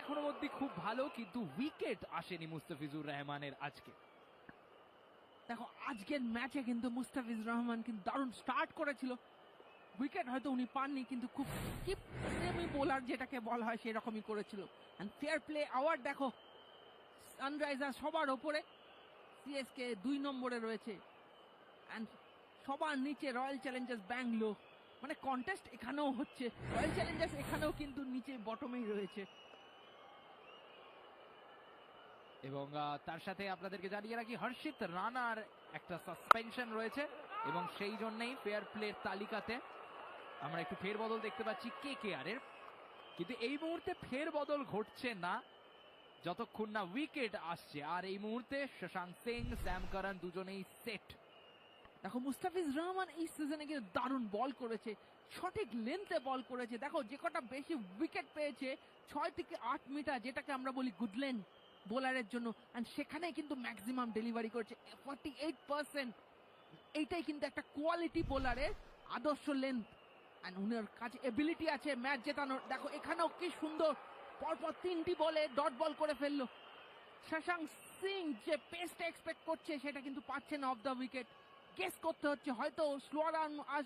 এখনো অব্দি খুব ভালো, কিন্তু উইকেট আসেনি মুস্তাফিজুর রহমানের আজকে। দেখো আজকের ম্যাচে কিন্তু মুস্তাফিজুর রহমান কিন্তু দারুণ স্টার্ট করেছিল, উইকেট হয়তো উনি পাননি, কিন্তু খুব কিপ সেমি বোলার যেটাকে বলা হয় সেরকমই করেছিল। এন্ড ফেয়ার প্লে অ্যাওয়ার্ড দেখো, সানরাইজার্স সবার ওপরে, সিএসকে 2 নম্বরে রয়েছে, এন্ড সবার নিচে রয়্যাল চ্যালেঞ্জার্স ব্যাঙ্গালোর। মানে কন্টেস্ট এখানেও হচ্ছে, রয়্যাল চ্যালেঞ্জার্স এখানেও কিন্তু নিচে বটমেই রয়েছে। এবং তার সাথে আপনাদেরকে জানিয়ে রাখি হর্ষিত রানার একটা সাসপেনশন রয়েছে, এবং সেই জন্যই ফেয়ার প্লের তালিকাতে আমরা একটু ফেরবদল দেখতে পাচ্ছি কেকেআর এর। কিন্তু এই মুহূর্তে ফেরবদল ঘটছে না যতক্ষণ না উইকেট আসছে। আর এই মুহূর্তে শশাঙ্ক সিং, স্যাম কারান দুজনেই সেট। দেখো মুস্তাফিজুর রহমান এই সিজনে কিন্তু দারুণ বল করেছে, সঠিক লেন্থে বল করেছে। দেখো যে কটা বেশি উইকেট পেয়েছে 6 থেকে 8 মিটার, যেটাকে আমরা বলি গুড লেন্থ বোলারের জন্য, এন্ড সেখানে কিন্তু ম্যাক্সিমাম ডেলিভারি করেছে 48%। এইটাই কিন্তু একটা কোয়ালিটি বোলারের আদর্শ লেন্থ, এন্ড উনার কাছে এবিলিটি আছে ম্যাচ জেতানোর। দেখো এখানেও কি সুন্দর পরপর 3টি বলে ডট বল করে ফেললো। শশাঙ্ক সিং যে পেসটা এক্সপেক্ট করছে সেটা কিন্তু পাচ্ছে না অফ দ্য উইকেট। গেস করতে হচ্ছে, হয়তো স্লোয়ার আর্ম আসবে।